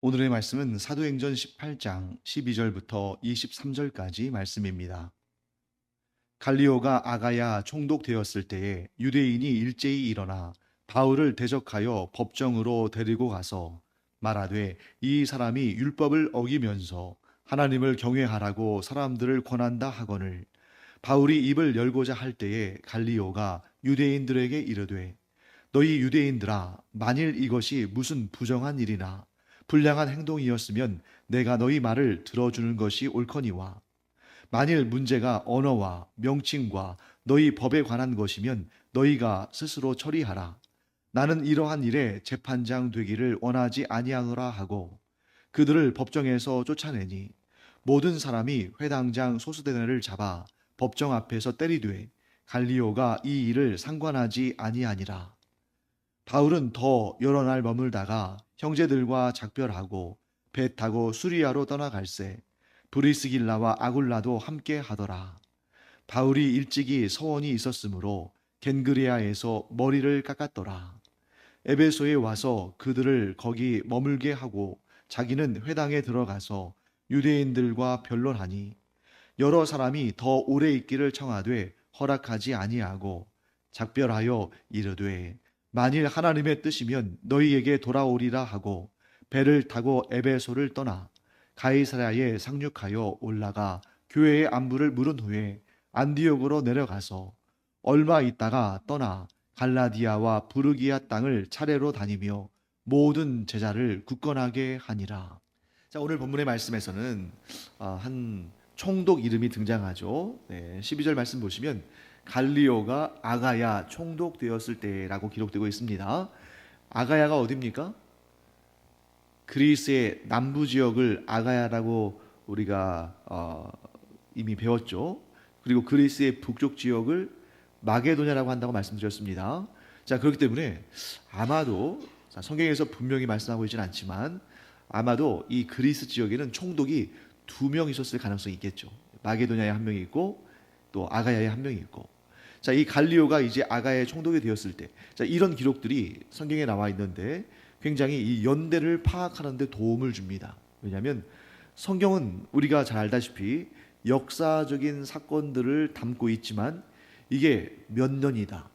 오늘의 말씀은 사도행전 18장 12절부터 23절까지 말씀입니다. 갈리오가 아가야 총독되었을 때에 유대인이 일제히 일어나 바울을 대적하여 법정으로 데리고 가서 말하되 이 사람이 율법을 어기면서 하나님을 경외하라고 사람들을 권한다 하거늘 바울이 입을 열고자 할 때에 갈리오가 유대인들에게 이르되 너희 유대인들아 만일 이것이 무슨 부정한 일이나 불량한 행동이었으면 내가 너희 말을 들어주는 것이 옳거니와 만일 문제가 언어와 명칭과 너희 법에 관한 것이면 너희가 스스로 처리하라. 나는 이러한 일에 재판장 되기를 원하지 아니하노라 하고 그들을 법정에서 쫓아내니 모든 사람이 회당장 소스데네를 잡아 법정 앞에서 때리되 갈리오가 이 일을 상관하지 아니하니라. 바울은 더 여러 날 머물다가 형제들과 작별하고 배 타고 수리아로 떠나갈새 브리스길라와 아굴라도 함께 하더라. 바울이 일찍이 서원이 있었으므로 겐그레아에서 머리를 깎았더라. 에베소에 와서 그들을 거기 머물게 하고 자기는 회당에 들어가서 유대인들과 변론하니 여러 사람이 더 오래 있기를 청하되 허락하지 아니하고 작별하여 이르되 만일 하나님의 뜻이면 너희에게 돌아오리라 하고 배를 타고 에베소를 떠나 가이사랴에 상륙하여 올라가 교회의 안부를 물은 후에 안디옥으로 내려가서 얼마 있다가 떠나 갈라디아와 부르기아 땅을 차례로 다니며 모든 제자를 굳건하게 하니라. 자, 오늘 본문의 말씀에서는 한 총독 이름이 등장하죠. 12절 말씀 보시면 갈리오가 아가야 총독 되었을 때라고 기록되고 있습니다. 아가야가 어디입니까? 그리스의 남부 지역을 아가야라고 우리가 이미 배웠죠. 그리고 그리스의 북쪽 지역을 마게도냐라고 한다고 말씀드렸습니다. 자, 그렇기 때문에 아마도 성경에서 분명히 말씀하고 있지는 않지만 아마도 이 그리스 지역에는 총독이 두 명 있었을 가능성이 있겠죠. 마게도냐에 한 명이 있고 또 아가야에 한 명이 있고. 자, 이 갈리오가 이제 아가야의 총독이 되었을 때, 자, 이런 기록들이 성경에 나와 있는데 굉장히 이 연대를 파악하는 데 도움을 줍니다. 왜냐하면 성경은 우리가 잘 알다시피 역사적인 사건들을 담고 있지만 이게 몇 년이다.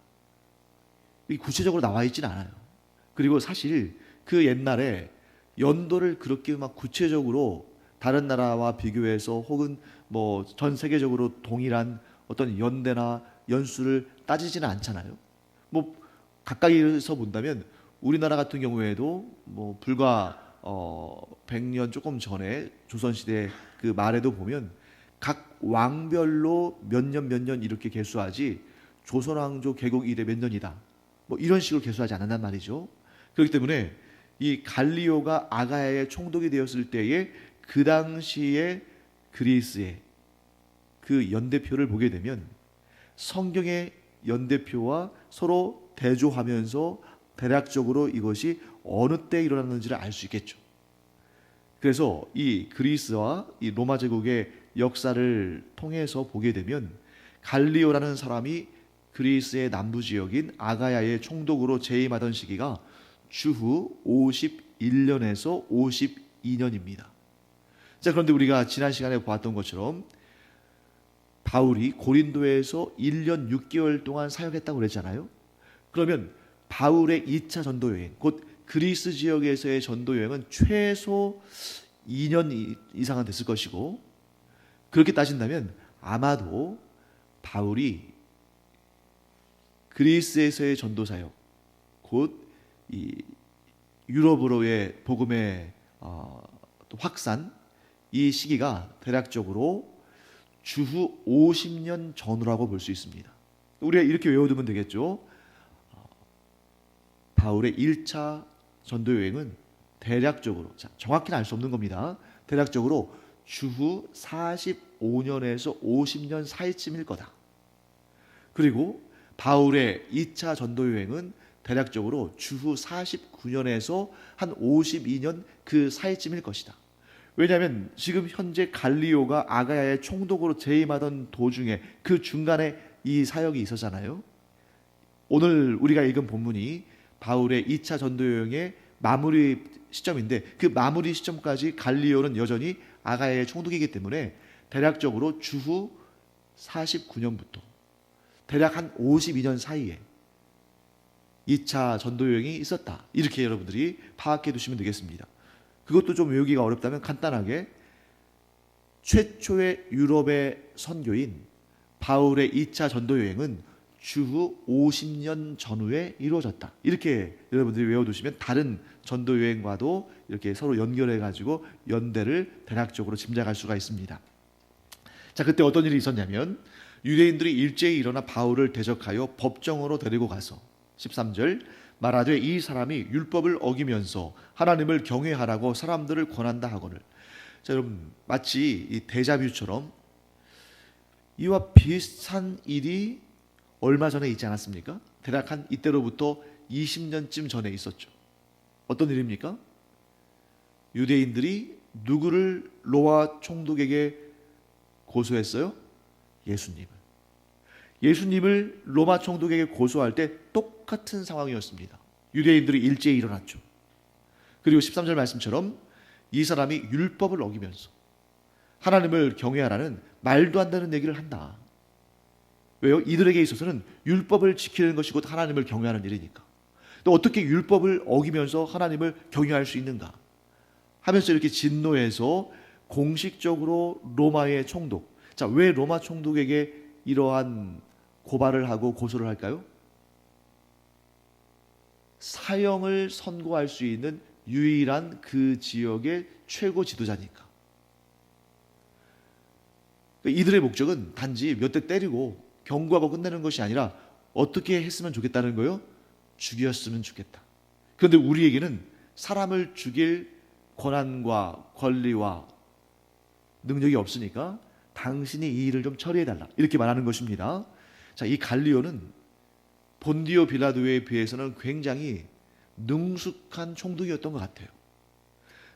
구체적으로 나와 있지는 않아요. 그리고 사실 그 옛날에 연도를 그렇게 막 구체적으로 다른 나라와 비교해서 혹은 뭐 전 세계적으로 동일한 어떤 연대나 연수를 따지지는 않잖아요. 뭐 가까이서 본다면 우리나라 같은 경우에도 뭐 불과 100년 조금 전에 조선시대 그 말에도 보면 각 왕별로 몇 년 이렇게 계수하지 조선왕조 개국 이래 몇 년이다. 뭐 이런 식으로 계수하지 않는단 말이죠. 그렇기 때문에 이 갈리오가 아가야의 총독이 되었을 때에 그 당시에 그리스의 그 연대표를 보게 되면 성경의 연대표와 서로 대조하면서 대략적으로 이것이 어느 때 일어났는지를 알 수 있겠죠. 그래서 이 그리스와 이 로마 제국의 역사를 통해서 보게 되면 갈리오라는 사람이 그리스의 남부 지역인 아가야의 총독으로 재임하던 시기가 주후 51년에서 52년입니다. 자, 그런데 우리가 지난 시간에 보았던 것처럼 바울이 고린도에서 1년 6개월 동안 사역했다고 그랬잖아요. 그러면 바울의 2차 전도 여행, 곧 그리스 지역에서의 전도 여행은 최소 2년 이상은 됐을 것이고, 그렇게 따진다면 아마도 바울이 그리스에서의 전도 사역, 곧 이 유럽으로의 복음의 확산, 이 시기가 대략적으로 주후 50년 전후라고 볼 수 있습니다. 우리가 이렇게 외워두면 되겠죠. 바울의 1차 전도 여행은 대략적으로, 정확히는 알 수 없는 겁니다. 대략적으로 주후 45년에서 50년 사이쯤일 거다. 그리고 바울의 2차 전도 여행은 대략적으로 주후 49년에서 한 52년 그 사이쯤일 것이다. 왜냐하면 지금 현재 갈리오가 아가야의 총독으로 재임하던 도중에 그 중간에 이 사역이 있었잖아요. 오늘 우리가 읽은 본문이 바울의 2차 전도 여행의 마무리 시점인데 그 마무리 시점까지 갈리오는 여전히 아가야의 총독이기 때문에 대략적으로 주후 49년부터 대략 한 52년 사이에 2차 전도 여행이 있었다. 이렇게 여러분들이 파악해 두시면 되겠습니다. 그것도 좀 외우기가 어렵다면 간단하게 최초의 유럽의 선교인 바울의 2차 전도 여행은 주후 50년 전후에 이루어졌다. 이렇게 여러분들이 외워두시면 다른 전도 여행과도 이렇게 서로 연결해 가지고 연대를 대략적으로 짐작할 수가 있습니다. 자, 그때 어떤 일이 있었냐면 유대인들이 일제히 일어나 바울을 대적하여 법정으로 데리고 가서 13절 말하되 이 사람이 율법을 어기면서 하나님을 경외하라고 사람들을 권한다 하거늘. 자, 여러분 마치 이 데자뷰처럼 이와 비슷한 일이 얼마 전에 있지 않았습니까? 대략 한 이때로부터 20년쯤 전에 있었죠. 어떤 일입니까? 유대인들이 누구를 로마 총독에게 고소했어요? 예수님을 로마 총독에게 고소할 때 똑같은 상황이었습니다. 유대인들이 일제히 일어났죠. 그리고 13절 말씀처럼 이 사람이 율법을 어기면서 하나님을 경외하라는 말도 안 되는 얘기를 한다. 왜요? 이들에게 있어서는 율법을 지키는 것이 곧 하나님을 경외하는 일이니까. 또 어떻게 율법을 어기면서 하나님을 경외할 수 있는가 하면서 이렇게 진노해서 공식적으로 로마의 총독, 자, 왜 로마 총독에게 이러한 고발을 하고 고소를 할까요? 사형을 선고할 수 있는 유일한 그 지역의 최고 지도자니까. 이들의 목적은 단지 몇 대 때리고 경고하고 끝내는 것이 아니라 어떻게 했으면 좋겠다는 거요? 죽였으면 좋겠다. 그런데 우리에게는 사람을 죽일 권한과 권리와 능력이 없으니까 당신이 이 일을 좀 처리해달라. 이렇게 말하는 것입니다. 자, 이 갈리오는 본디오 빌라도에 비해서는 굉장히 능숙한 총독이었던 것 같아요.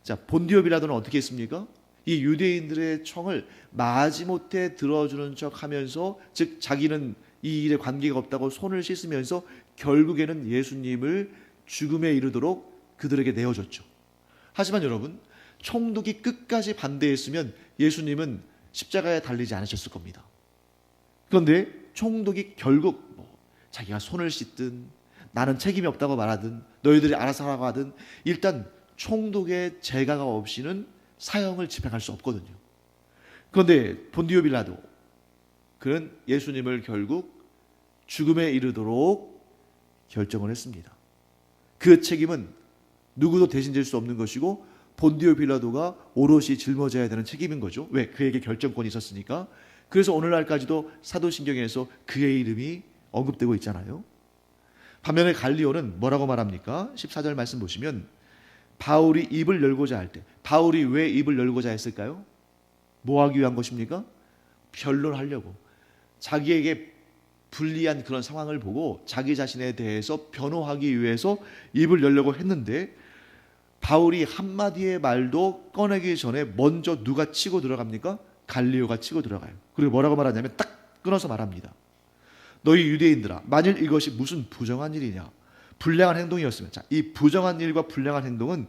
자, 본디오 빌라도는 어떻게 했습니까? 이 유대인들의 청을 마지못해 들어주는 척 하면서, 즉 자기는 이 일에 관계가 없다고 손을 씻으면서 결국에는 예수님을 죽음에 이르도록 그들에게 내어줬죠. 하지만 여러분, 총독이 끝까지 반대했으면 예수님은 십자가에 달리지 않으셨을 겁니다. 그런데 총독이 결국 자기가 손을 씻든 나는 책임이 없다고 말하든 너희들이 알아서 하라고 하든 일단 총독의 재가가 없이는 사형을 집행할 수 없거든요. 그런데 본디오 빌라도 그는 예수님을 결국 죽음에 이르도록 결정을 했습니다. 그 책임은 누구도 대신질 수 없는 것이고 본디오 빌라도가 오롯이 짊어져야 되는 책임인 거죠. 왜? 그에게 결정권이 있었으니까. 그래서 오늘날까지도 사도신경에서 그의 이름이 언급되고 있잖아요. 반면에 갈리오는 뭐라고 말합니까? 14절 말씀 보시면 바울이 입을 열고자 할 때, 바울이 왜 입을 열고자 했을까요? 뭐 하기 위한 것입니까? 변론하려고. 자기에게 불리한 그런 상황을 보고 자기 자신에 대해서 변호하기 위해서 입을 열려고 했는데 바울이 한마디의 말도 꺼내기 전에 먼저 누가 치고 들어갑니까? 갈리오가 치고 들어가요. 그리고 뭐라고 말하냐면 딱 끊어서 말합니다. 너희 유대인들아, 만일 이것이 무슨 부정한 일이냐, 불량한 행동이었으면, 자, 이 부정한 일과 불량한 행동은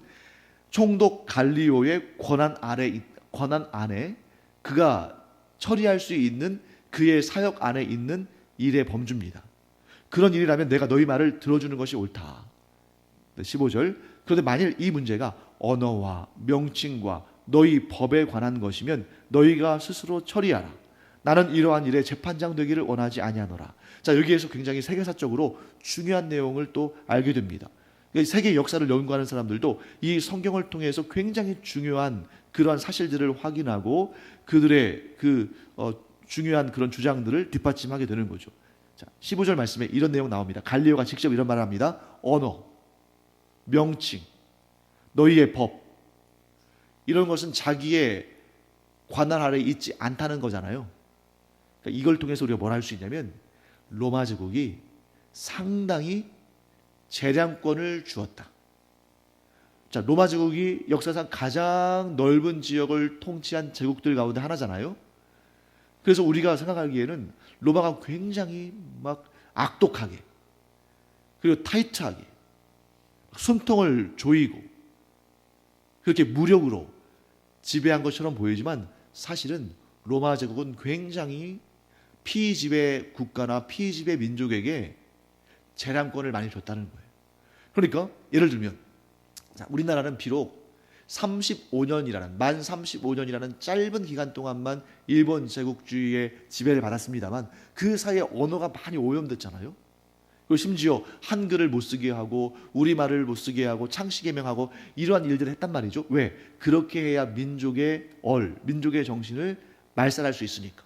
총독 갈리오의 권한 안에 그가 처리할 수 있는 그의 사역 안에 있는 일의 범주입니다. 그런 일이라면 내가 너희 말을 들어주는 것이 옳다. 15절. 그런데 만일 이 문제가 언어와 명칭과 너희 법에 관한 것이면 너희가 스스로 처리하라. 나는 이러한 일에 재판장 되기를 원하지 아니하노라. 자, 여기에서 굉장히 세계사적으로 중요한 내용을 또 알게 됩니다. 세계 역사를 연구하는 사람들도 이 성경을 통해서 굉장히 중요한 그러한 사실들을 확인하고 그들의 중요한 그런 주장들을 뒷받침하게 되는 거죠. 자, 15절 말씀에 이런 내용 나옵니다. 갈리오가 직접 이런 말을 합니다. 언어, 명칭, 너희의 법, 이런 것은 자기의 관할 아래 있지 않다는 거잖아요. 그러니까 이걸 통해서 우리가 뭘 할 수 있냐면 로마 제국이 상당히 재량권을 주었다. 자, 로마 제국이 역사상 가장 넓은 지역을 통치한 제국들 가운데 하나잖아요. 그래서 우리가 생각하기에는 로마가 굉장히 막 악독하게 그리고 타이트하게 숨통을 조이고 그렇게 무력으로 지배한 것처럼 보이지만 사실은 로마 제국은 굉장히 피지배 국가나 피지배 민족에게 재량권을 많이 줬다는 거예요. 그러니까 예를 들면 우리나라는 비록 35년이라는 만 35년이라는 짧은 기간 동안만 일본 제국주의의 지배를 받았습니다만 그 사이에 언어가 많이 오염됐잖아요. 그리고 심지어 한글을 못 쓰게 하고 우리말을 못 쓰게 하고 창씨개명하고 이러한 일들을 했단 말이죠. 왜? 그렇게 해야 민족의 민족의 정신을 말살할 수 있으니까.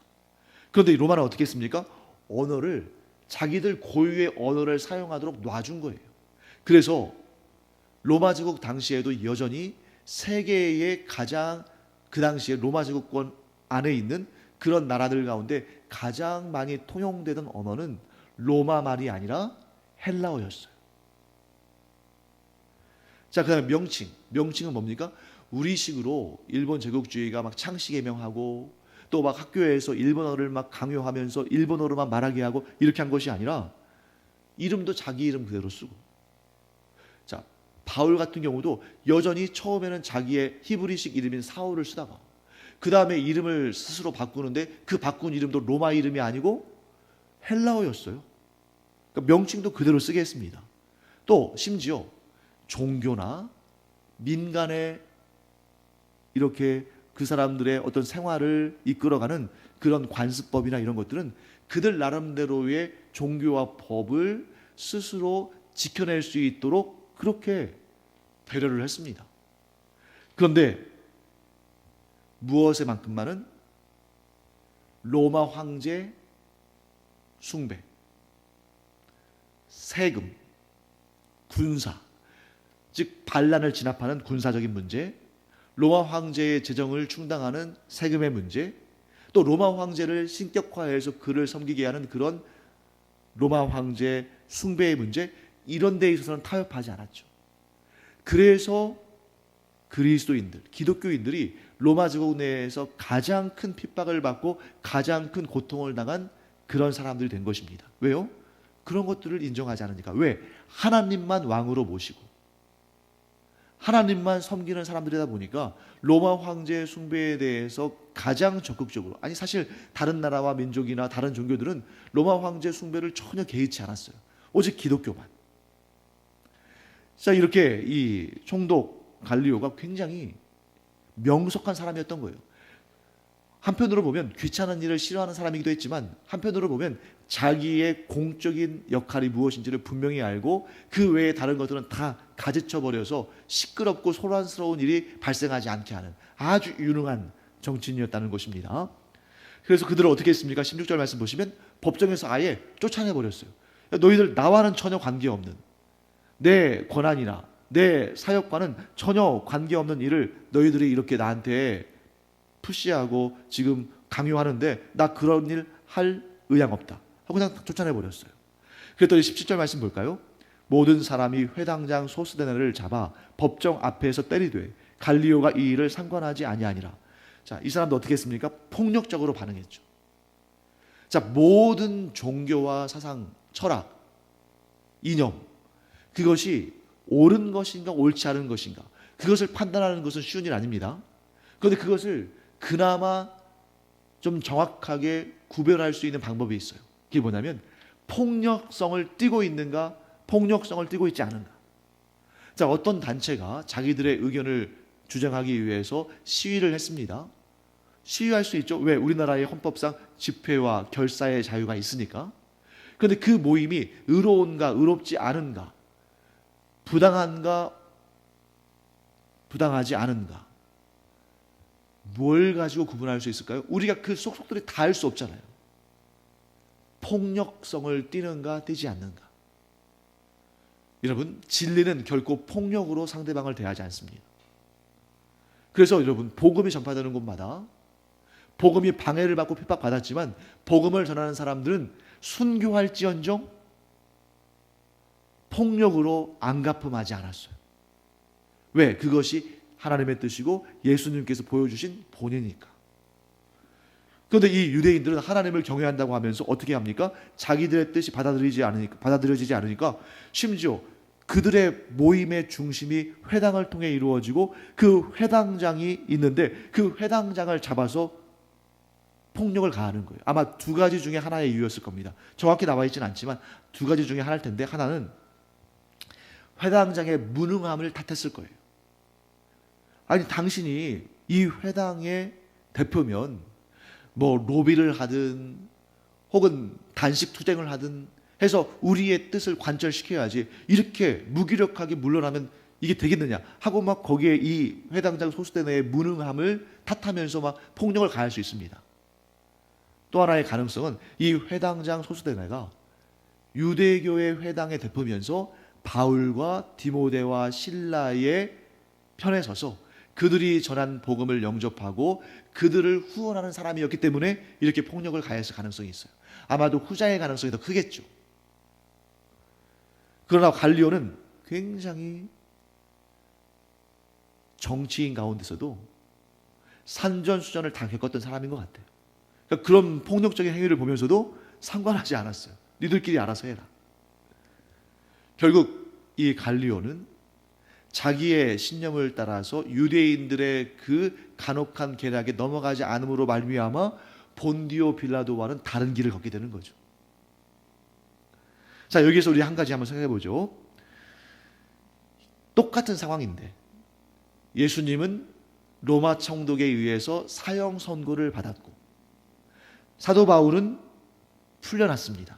그런데 이 로마는 어떻게 했습니까? 언어를 자기들 고유의 언어를 사용하도록 놔준 거예요. 그래서 로마 제국 당시에도 여전히 세계의 가장 그 당시에 로마 제국권 안에 있는 그런 나라들 가운데 가장 많이 통용되던 언어는 로마 말이 아니라 헬라어였어요. 자, 그다음에 명칭은 뭡니까? 우리식으로 일본 제국주의가 막 창씨개명하고 또 막 학교에서 일본어를 막 강요하면서 일본어로만 말하게 하고 이렇게 한 것이 아니라 이름도 자기 이름 그대로 쓰고, 자, 바울 같은 경우도 여전히 처음에는 자기의 히브리식 이름인 사울을 쓰다가 그 다음에 이름을 스스로 바꾸는데 그 바꾼 이름도 로마 이름이 아니고 헬라어였어요. 그러니까 명칭도 그대로 쓰게 했습니다. 또 심지어 종교나 민간의 이렇게 그 사람들의 어떤 생활을 이끌어가는 그런 관습법이나 이런 것들은 그들 나름대로의 종교와 법을 스스로 지켜낼 수 있도록 그렇게 배려를 했습니다. 그런데 무엇에만큼만은 로마 황제 숭배, 세금, 군사, 즉 반란을 진압하는 군사적인 문제, 로마 황제의 재정을 충당하는 세금의 문제, 또 로마 황제를 신격화해서 그를 섬기게 하는 그런 로마 황제 숭배의 문제, 이런 데에 있어서는 타협하지 않았죠. 그래서 그리스도인들, 기독교인들이 로마 제국 내에서 가장 큰 핍박을 받고 가장 큰 고통을 당한 그런 사람들이 된 것입니다. 왜요? 그런 것들을 인정하지 않으니까. 왜? 하나님만 왕으로 모시고 하나님만 섬기는 사람들이다 보니까 로마 황제의 숭배에 대해서 가장 적극적으로, 아니 사실 다른 나라와 민족이나 다른 종교들은 로마 황제 숭배를 전혀 개의치 않았어요. 오직 기독교만. 자, 이렇게 이 총독 갈리오가 굉장히 명석한 사람이었던 거예요. 한편으로 보면 귀찮은 일을 싫어하는 사람이기도 했지만 한편으로 보면 자기의 공적인 역할이 무엇인지를 분명히 알고 그 외에 다른 것들은 다 가지쳐버려서 시끄럽고 소란스러운 일이 발생하지 않게 하는 아주 유능한 정치인이었다는 것입니다. 그래서 그들을 어떻게 했습니까? 16절 말씀 보시면 법정에서 아예 쫓아내버렸어요. 너희들 나와는 전혀 관계없는, 내 권한이나 내 사역과는 전혀 관계없는 일을 너희들이 이렇게 나한테 푸시하고 지금 강요하는데 나 그런 일 할 의향 없다 하고 그냥 쫓아내버렸어요. 그랬더니 17절 말씀 볼까요? 모든 사람이 회당장 소스데네를 잡아 법정 앞에서 때리되 갈리오가 이 일을 상관하지 아니하니라. 자, 이 사람도 어떻게 했습니까? 폭력적으로 반응했죠. 자, 모든 종교와 사상, 철학, 이념, 그것이 옳은 것인가 옳지 않은 것인가, 그것을 판단하는 것은 쉬운 일 아닙니다. 그런데 그것을 그나마 좀 정확하게 구별할 수 있는 방법이 있어요. 그게 뭐냐면 폭력성을 띠고 있는가, 폭력성을 띠고 있지 않은가. 자, 어떤 단체가 자기들의 의견을 주장하기 위해서 시위를 했습니다. 시위할 수 있죠. 왜? 우리나라의 헌법상 집회와 결사의 자유가 있으니까. 그런데 그 모임이 의로운가 의롭지 않은가, 부당한가 부당하지 않은가, 뭘 가지고 구분할 수 있을까요? 우리가 그 속속들이 다 알 수 없잖아요. 폭력성을 띠는가 띠지 않는가. 여러분, 진리는 결코 폭력으로 상대방을 대하지 않습니다. 그래서 여러분, 복음이 전파되는 곳마다 복음이 방해를 받고 핍박받았지만 복음을 전하는 사람들은 순교할지언정 폭력으로 안갚음하지 않았어요. 왜? 그것이 하나님의 뜻이고 예수님께서 보여주신 본이니까. 그런데 이 유대인들은 하나님을 경외한다고 하면서 어떻게 합니까? 자기들의 뜻이 받아들여지지 않으니까 심지어 그들의 모임의 중심이 회당을 통해 이루어지고 그 회당장이 있는데 그 회당장을 잡아서 폭력을 가하는 거예요. 아마 두 가지 중에 하나의 이유였을 겁니다. 정확히 나와 있지는 않지만 두 가지 중에 하나일 텐데, 하나는 회당장의 무능함을 탓했을 거예요. 아니, 당신이 이 회당의 대표면 뭐 로비를 하든 혹은 단식 투쟁을 하든 해서 우리의 뜻을 관철시켜야지, 이렇게 무기력하게 물러나면 이게 되겠느냐 하고 막 거기에 이 회당장 소수대의 무능함을 탓하면서 막 폭력을 가할 수 있습니다. 또 하나의 가능성은 이 회당장 소수대가 유대교의 회당의 대표면서 바울과 디모데와 실라의 편에 서서 그들이 전한 복음을 영접하고 그들을 후원하는 사람이었기 때문에 이렇게 폭력을 가했을 가능성이 있어요. 아마도 후자의 가능성이 더 크겠죠. 그러나 갈리오는 굉장히 정치인 가운데서도 산전수전을 다 겪었던 사람인 것 같아요. 그러니까 그런 폭력적인 행위를 보면서도 상관하지 않았어요. 니들끼리 알아서 해라. 결국 이 갈리오는 자기의 신념을 따라서 유대인들의 그 간혹한 계략에 넘어가지 않음으로 말미암아 본디오 빌라도와는 다른 길을 걷게 되는 거죠. 자, 여기서 우리 한 가지 한번 생각해 보죠. 똑같은 상황인데 예수님은 로마 총독에 의해서 사형 선고를 받았고 사도 바울은 풀려났습니다.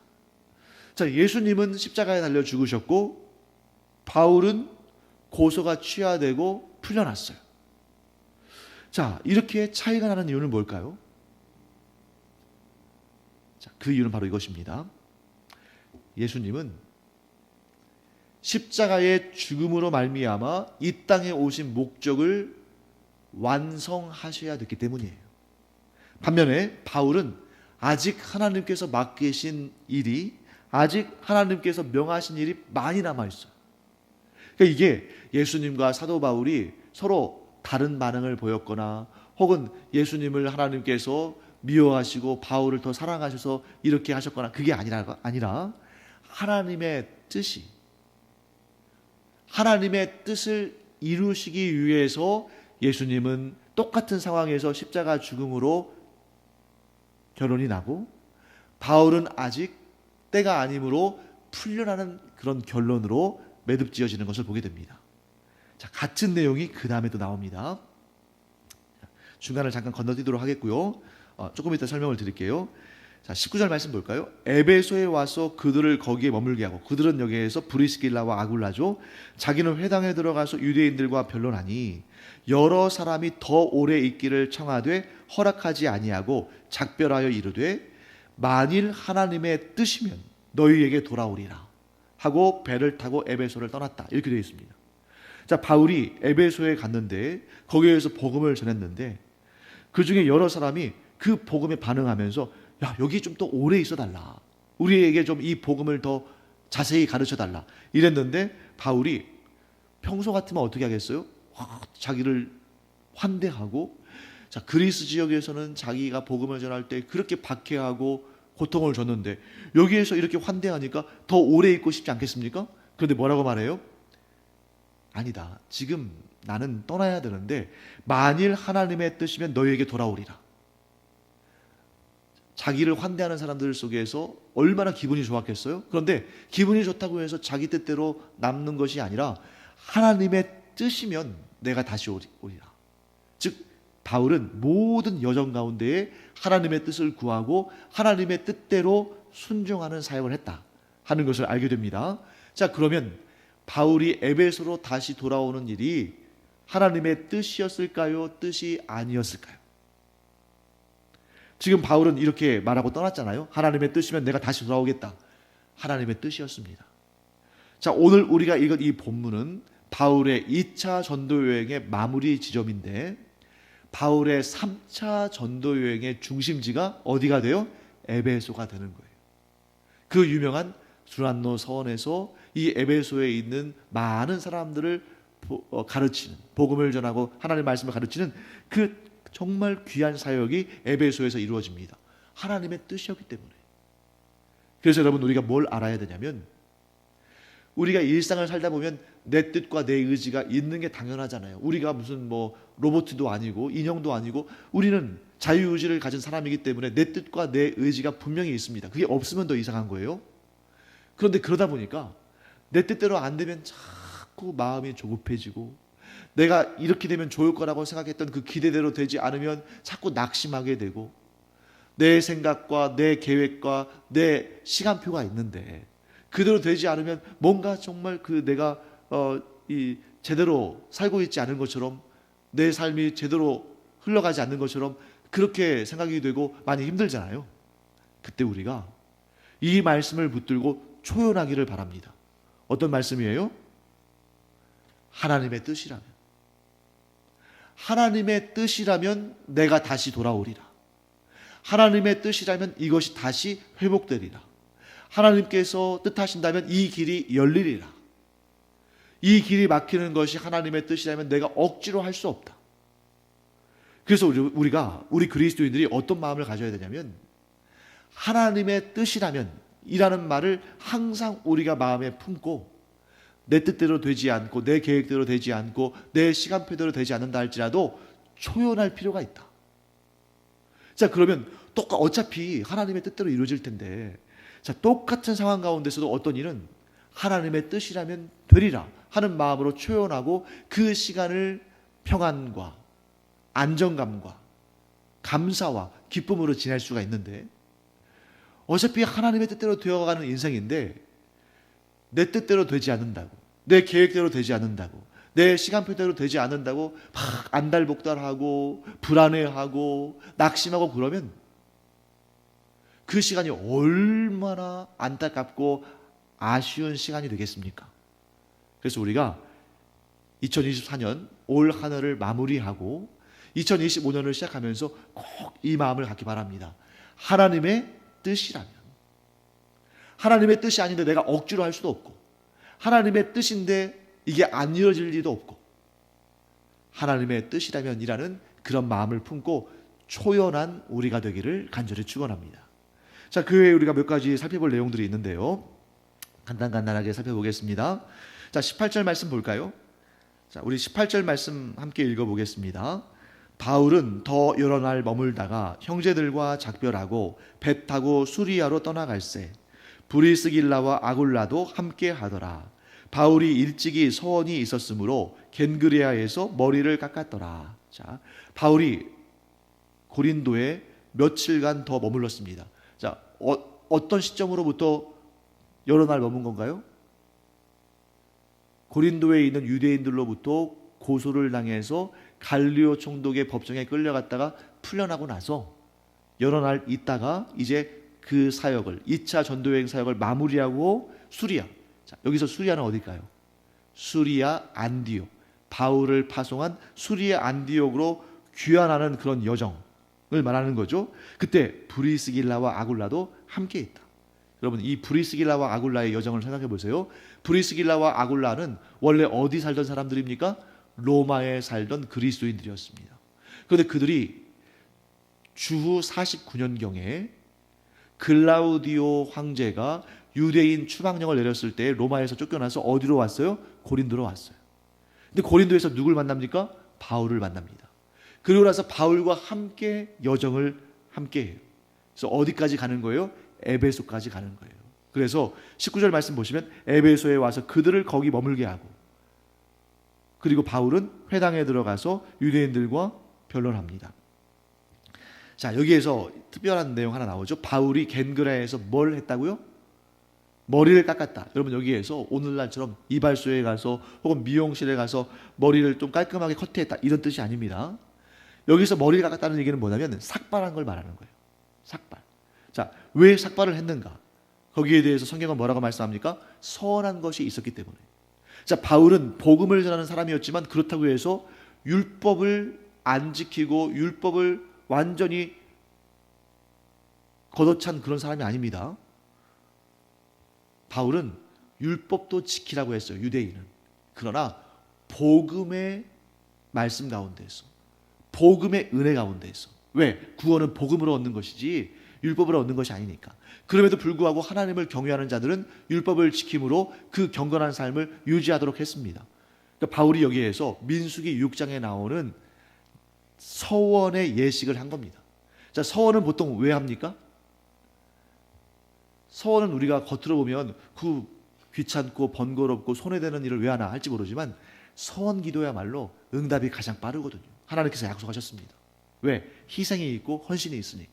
자, 예수님은 십자가에 달려 죽으셨고 바울은 고소가 취하되고 풀려났어요. 자, 이렇게 차이가 나는 이유는 뭘까요? 자, 그 이유는 바로 이것입니다. 예수님은 십자가의 죽음으로 말미암아 이 땅에 오신 목적을 완성하셔야 됐기 때문이에요. 반면에 바울은 아직 하나님께서 맡기신 일이, 아직 하나님께서 명하신 일이 많이 남아있어요. 그러니까 이게 예수님과 사도 바울이 서로 다른 반응을 보였거나 혹은 예수님을 하나님께서 미워하시고 바울을 더 사랑하셔서 이렇게 하셨거나 그게 아니라 하나님의 뜻이, 하나님의 뜻을 이루시기 위해서 예수님은 똑같은 상황에서 십자가 죽음으로 결론이 나고 바울은 아직 때가 아니므로 풀려나는 그런 결론으로 매듭지어지는 것을 보게 됩니다. 자, 같은 내용이 그 다음에 또 나옵니다. 중간을 잠깐 건너뛰도록 하겠고요. 조금 이따 설명을 드릴게요. 자, 19절 말씀 볼까요? 에베소에 와서 그들을 거기에 머물게 하고, 그들은 여기에서 브리스길라와 아굴라죠. 자기는 회당에 들어가서 유대인들과 변론하니 여러 사람이 더 오래 있기를 청하되 허락하지 아니하고 작별하여 이르되 만일 하나님의 뜻이면 너희에게 돌아오리라 하고 배를 타고 에베소를 떠났다. 이렇게 되어 있습니다. 자, 바울이 에베소에 갔는데 거기에서 복음을 전했는데 그 중에 여러 사람이 그 복음에 반응하면서 야, 여기 좀 더 오래 있어 달라. 우리에게 좀 이 복음을 더 자세히 가르쳐 달라. 이랬는데 바울이 평소 같으면 어떻게 하겠어요? 자기를 환대하고, 자, 그리스 지역에서는 자기가 복음을 전할 때 그렇게 박해하고 고통을 줬는데 여기에서 이렇게 환대하니까 더 오래 있고 싶지 않겠습니까? 그런데 뭐라고 말해요? 아니다. 지금 나는 떠나야 되는데 만일 하나님의 뜻이면 너희에게 돌아오리라. 자기를 환대하는 사람들 속에서 얼마나 기분이 좋았겠어요? 그런데 기분이 좋다고 해서 자기 뜻대로 남는 것이 아니라 하나님의 뜻이면 내가 다시 오리라. 즉 바울은 모든 여정 가운데에 하나님의 뜻을 구하고 하나님의 뜻대로 순종하는 사역을 했다 하는 것을 알게 됩니다. 자, 그러면 바울이 에베소로 다시 돌아오는 일이 하나님의 뜻이었을까요? 뜻이 아니었을까요? 지금 바울은 이렇게 말하고 떠났잖아요. 하나님의 뜻이면 내가 다시 돌아오겠다. 하나님의 뜻이었습니다. 자, 오늘 우리가 읽은 이 본문은 바울의 2차 전도 여행의 마무리 지점인데 바울의 3차 전도 여행의 중심지가 어디가 돼요? 에베소가 되는 거예요. 그 유명한 두란노 서원에서 이 에베소에 있는 많은 사람들을 가르치는, 복음을 전하고 하나님의 말씀을 가르치는 그 정말 귀한 사역이 에베소에서 이루어집니다. 하나님의 뜻이었기 때문에. 그래서 여러분, 우리가 뭘 알아야 되냐면 우리가 일상을 살다 보면 내 뜻과 내 의지가 있는 게 당연하잖아요. 우리가 무슨 뭐 로봇도 아니고 인형도 아니고 우리는 자유의지를 가진 사람이기 때문에 내 뜻과 내 의지가 분명히 있습니다. 그게 없으면 더 이상한 거예요. 그런데 그러다 보니까 내 뜻대로 안 되면 자꾸 마음이 조급해지고, 내가 이렇게 되면 좋을 거라고 생각했던 그 기대대로 되지 않으면 자꾸 낙심하게 되고, 내 생각과 내 계획과 내 시간표가 있는데 그대로 되지 않으면 뭔가 정말 그 내가 제대로 살고 있지 않은 것처럼, 내 삶이 제대로 흘러가지 않는 것처럼 그렇게 생각이 되고 많이 힘들잖아요. 그때 우리가 이 말씀을 붙들고 초연하기를 바랍니다. 어떤 말씀이에요? 하나님의 뜻이라면, 하나님의 뜻이라면 내가 다시 돌아오리라. 하나님의 뜻이라면 이것이 다시 회복되리라. 하나님께서 뜻하신다면 이 길이 열리리라. 이 길이 막히는 것이 하나님의 뜻이라면 내가 억지로 할 수 없다. 그래서 우리 그리스도인들이 어떤 마음을 가져야 되냐면, 하나님의 뜻이라면 이라는 말을 항상 우리가 마음에 품고, 내 뜻대로 되지 않고 내 계획대로 되지 않고 내 시간표대로 되지 않는다 할지라도 초연할 필요가 있다. 자, 그러면 어차피 하나님의 뜻대로 이루어질 텐데, 자, 똑같은 상황 가운데서도 어떤 일은 하나님의 뜻이라면 되리라 하는 마음으로 초연하고 그 시간을 평안과 안정감과 감사와 기쁨으로 지낼 수가 있는데, 어차피 하나님의 뜻대로 되어가는 인생인데 내 뜻대로 되지 않는다고, 내 계획대로 되지 않는다고, 내 시간표대로 되지 않는다고 막 안달복달하고 불안해하고 낙심하고 그러면 그 시간이 얼마나 안타깝고 아쉬운 시간이 되겠습니까? 그래서 우리가 2024년 올 한 해를 마무리하고 2025년을 시작하면서 꼭 이 마음을 갖기 바랍니다. 하나님의 뜻이라면, 하나님의 뜻이 아닌데 내가 억지로 할 수도 없고, 하나님의 뜻인데 이게 안 이루어질 리도 없고, 하나님의 뜻이라면이라는 그런 마음을 품고 초연한 우리가 되기를 간절히 축원합니다. 자, 그 외에 우리가 몇 가지 살펴볼 내용들이 있는데요. 간단하게 살펴보겠습니다. 자, 18절 말씀 볼까요? 자, 우리 18절 말씀 함께 읽어보겠습니다. 바울은 더 여러 날 머물다가 형제들과 작별하고 배 타고 수리아로 떠나갈새 브리스길라와 아굴라도 함께 하더라. 바울이 일찍이 서원이 있었으므로 겐그레아에서 머리를 깎았더라. 자, 바울이 고린도에 며칠간 더 머물렀습니다. 자, 어떤 시점으로부터 여러 날 머문 건가요? 고린도에 있는 유대인들로부터 고소를 당해서 갈리오 총독의 법정에 끌려갔다가 풀려나고 나서 여러 날 있다가 이제 그 사역을, 2차 전도여행 사역을 마무리하고 수리아. 자, 여기서 수리아는 어딜까요? 수리아 안디옥. 바울을 파송한 수리아 안디옥으로 귀환하는 그런 여정을 말하는 거죠. 그때 브리스길라와 아굴라도 함께 있다. 여러분, 이 브리스길라와 아굴라의 여정을 생각해 보세요. 브리스길라와 아굴라는 원래 어디 살던 사람들입니까? 로마에 살던 그리스도인들이었습니다. 그런데 그들이 주후 49년경에 글라우디오 황제가 유대인 추방령을 내렸을 때 로마에서 쫓겨나서 어디로 왔어요? 고린도로 왔어요. 근데 고린도에서 누굴 만납니까? 바울을 만납니다. 그리고 나서 바울과 함께 여정을 함께 해요. 그래서 어디까지 가는 거예요? 에베소까지 가는 거예요. 그래서 19절 말씀 보시면 에베소에 와서 그들을 거기 머물게 하고, 그리고 바울은 회당에 들어가서 유대인들과 변론합니다. 자, 여기에서 특별한 내용 하나 나오죠. 바울이 겐그라에서 뭘 했다고요? 머리를 깎았다. 여러분, 여기에서 오늘날처럼 이발소에 가서 혹은 미용실에 가서 머리를 좀 깔끔하게 커트했다 이런 뜻이 아닙니다. 여기서 머리를 깎았다는 얘기는 뭐냐면 삭발한 걸 말하는 거예요. 삭발. 자, 왜 삭발을 했는가? 거기에 대해서 성경은 뭐라고 말씀합니까? 선한 것이 있었기 때문에. 자, 바울은 복음을 전하는 사람이었지만 그렇다고 해서 율법을 안 지키고 율법을 완전히 걷어찬 그런 사람이 아닙니다. 바울은 율법도 지키라고 했어요, 유대인은. 그러나 복음의 말씀 가운데에서, 복음의 은혜 가운데에서. 왜? 구원은 복음으로 얻는 것이지 율법을 얻는 것이 아니니까. 그럼에도 불구하고 하나님을 경외하는 자들은 율법을 지킴으로 그 경건한 삶을 유지하도록 했습니다. 그러니까 바울이 여기에서 민수기 6장에 나오는 서원의 예식을 한 겁니다. 자, 서원은 보통 왜 합니까? 서원은 우리가 겉으로 보면 그 귀찮고 번거롭고 손해되는 일을 왜 하나 할지 모르지만 서원 기도야말로 응답이 가장 빠르거든요. 하나님께서 약속하셨습니다. 왜? 희생이 있고 헌신이 있으니까.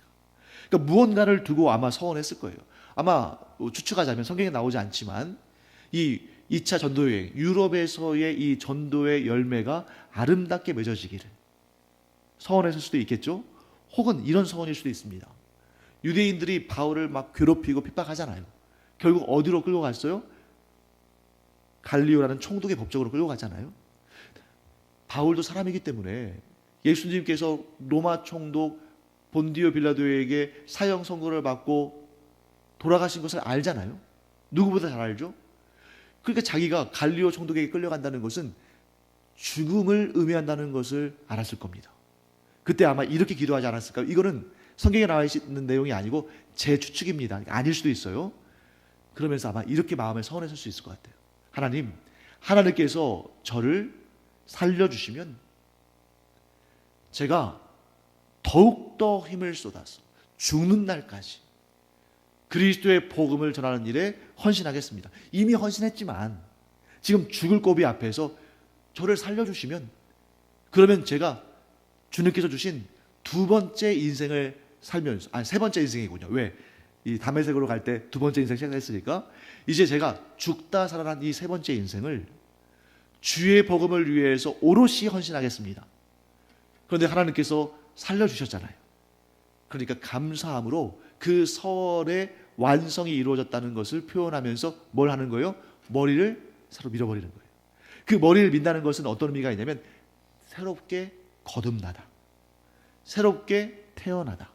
그러니까 무언가를 두고 아마 서원했을 거예요. 아마 추측하자면 성경에 나오지 않지만 이 2차 전도여행, 유럽에서의 이 전도의 열매가 아름답게 맺어지기를 서원했을 수도 있겠죠. 혹은 이런 서원일 수도 있습니다. 유대인들이 바울을 막 괴롭히고 핍박하잖아요. 결국 어디로 끌고 갔어요? 갈리오라는 총독의 법정으로 끌고 갔잖아요. 바울도 사람이기 때문에 예수님께서 로마 총독 본디오 빌라도에게 사형 선고를 받고 돌아가신 것을 알잖아요. 누구보다 잘 알죠. 그러니까 자기가 갈리오 총독에게 끌려간다는 것은 죽음을 의미한다는 것을 알았을 겁니다. 그때 아마 이렇게 기도하지 않았을까? 이거는 성경에 나와 있는 내용이 아니고 제 추측입니다. 아닐 수도 있어요. 그러면서 아마 이렇게 마음에 서원했을 수 있을 것 같아요. 하나님, 하나님께서 저를 살려주시면 제가 더욱더 힘을 쏟아서 죽는 날까지 그리스도의 복음을 전하는 일에 헌신하겠습니다. 이미 헌신했지만 지금 죽을 고비 앞에서 저를 살려주시면 그러면 제가 주님께서 주신 두 번째 인생을 살면서, 세 번째 인생이군요. 왜? 이 다메섹으로 갈 때 두 번째 인생 시작했으니까 이제 제가 죽다 살아난 이 세 번째 인생을 주의 복음을 위해서 오롯이 헌신하겠습니다. 그런데 하나님께서 살려주셨잖아요. 그러니까 감사함으로 그 서원의 완성이 이루어졌다는 것을 표현하면서 뭘 하는 거예요? 머리를 서로 밀어버리는 거예요. 그 머리를 민다는 것은 어떤 의미가 있냐면 새롭게 거듭나다, 새롭게 태어나다,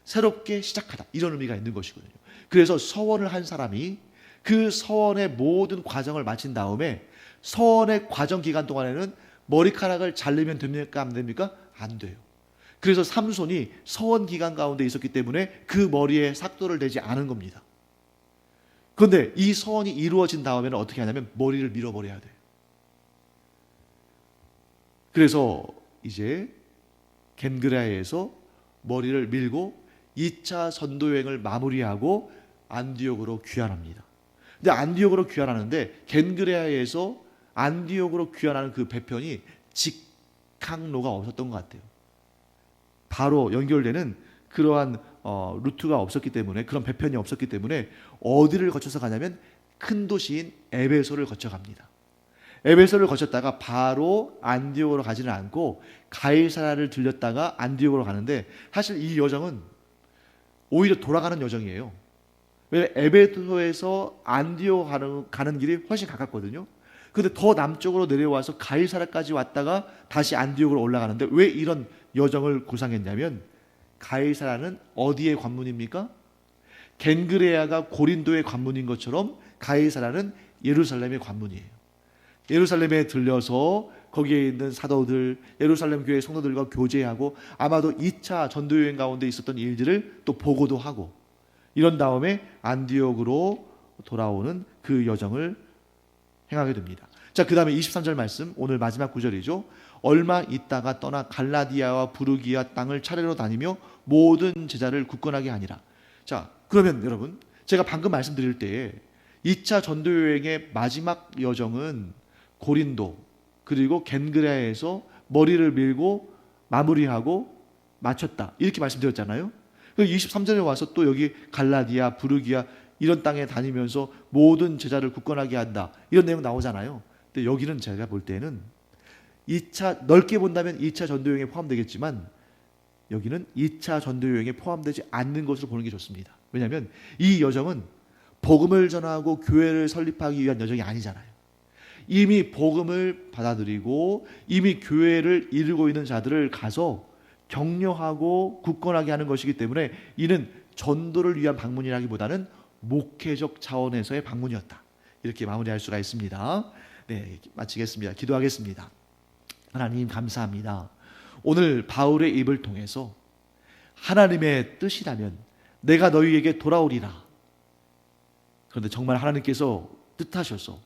새롭게 시작하다, 이런 의미가 있는 것이거든요. 그래서 서원을 한 사람이 그 서원의 모든 과정을 마친 다음에 서원의 과정 기간 동안에는 머리카락을 자르면 됩니까? 안 됩니까? 안 돼요. 그래서 삼손이 서원 기간 가운데 있었기 때문에 그 머리에 삭도를 내지 않은 겁니다. 그런데 이 서원이 이루어진 다음에는 어떻게 하냐면 머리를 밀어버려야 돼요. 그래서 이제 겐그라에서 머리를 밀고 2차 전도여행을 마무리하고 안디옥으로 귀환합니다. 근데 안디옥으로 귀환하는데 겐그레아에서 안디옥으로 귀환하는 그 배편이 직항로가 없었던 것 같아요. 바로 연결되는 그러한 루트가 없었기 때문에, 그런 배편이 없었기 때문에 어디를 거쳐서 가냐면 큰 도시인 에베소를 거쳐갑니다. 에베소를 거쳤다가 바로 안디옥으로 가지는 않고 가이사라를 들렸다가 안디옥으로 가는데, 사실 이 여정은 오히려 돌아가는 여정이에요. 왜냐하면 에베소에서 안디옥 가는 길이 훨씬 가깝거든요. 그런데 더 남쪽으로 내려와서 가이사라까지 왔다가 다시 안디옥으로 올라가는데, 왜 이런 여정을 구상했냐면 가이사라는 어디의 관문입니까? 겐그레아가 고린도의 관문인 것처럼 가이사라는 예루살렘의 관문이에요. 예루살렘에 들려서 거기에 있는 사도들, 예루살렘 교회 성도들과 교제하고 아마도 2차 전도여행 가운데 있었던 일들을 또 보고도 하고, 이런 다음에 안디옥으로 돌아오는 그 여정을 행하게 됩니다. 자, 그 다음에 23절 말씀, 오늘 마지막 구절이죠. 얼마 있다가 떠나 갈라디아와 부르기아 땅을 차례로 다니며 모든 제자를 굳건하게 하니라. 자, 그러면 여러분, 제가 방금 말씀드릴 때에 2차 전도여행의 마지막 여정은 고린도 그리고 겐그레아에서 머리를 밀고 마무리하고 마쳤다, 이렇게 말씀드렸잖아요. 23절에 와서 또 여기 갈라디아, 부르기아 이런 땅에 다니면서 모든 제자를 굳건하게 한다, 이런 내용 나오잖아요. 근데 여기는 제가 볼 때는 2차, 넓게 본다면 2차 전도여행에 포함되겠지만 여기는 2차 전도여행에 포함되지 않는 것으로 보는 게 좋습니다. 왜냐하면 이 여정은 복음을 전하고 교회를 설립하기 위한 여정이 아니잖아요. 이미 복음을 받아들이고 이미 교회를 이루고 있는 자들을 가서 격려하고 굳건하게 하는 것이기 때문에 이는 전도를 위한 방문이라기보다는 목회적 차원에서의 방문이었다, 이렇게 마무리할 수가 있습니다. 네, 마치겠습니다. 기도하겠습니다. 하나님 감사합니다. 오늘 바울의 입을 통해서 하나님의 뜻이라면 내가 너희에게 돌아오리라. 그런데 정말 하나님께서 뜻하셔서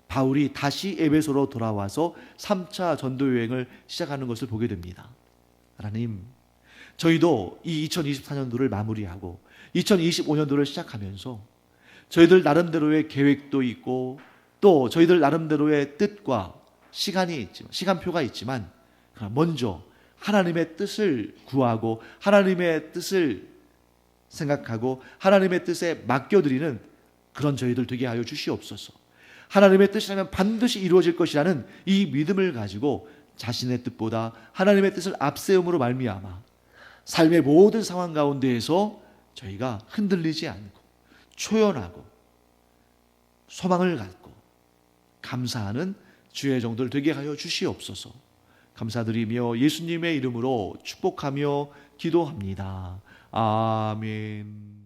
바울이 다시 에베소로 돌아와서 3차 전도 여행을 시작하는 것을 보게 됩니다. 하나님, 저희도 이 2024년도를 마무리하고 2025년도를 시작하면서 저희들 나름대로의 계획도 있고 또 저희들 나름대로의 뜻과 시간표가 있지만 먼저 하나님의 뜻을 구하고 하나님의 뜻을 생각하고 하나님의 뜻에 맡겨드리는 그런 저희들 되게 하여 주시옵소서. 하나님의 뜻이라면 반드시 이루어질 것이라는 이 믿음을 가지고 자신의 뜻보다 하나님의 뜻을 앞세움으로 말미암아 삶의 모든 상황 가운데에서 저희가 흔들리지 않고 초연하고 소망을 갖고 감사하는 주의 종들 되게 하여 주시옵소서. 감사드리며 예수님의 이름으로 축복하며 기도합니다. 아멘.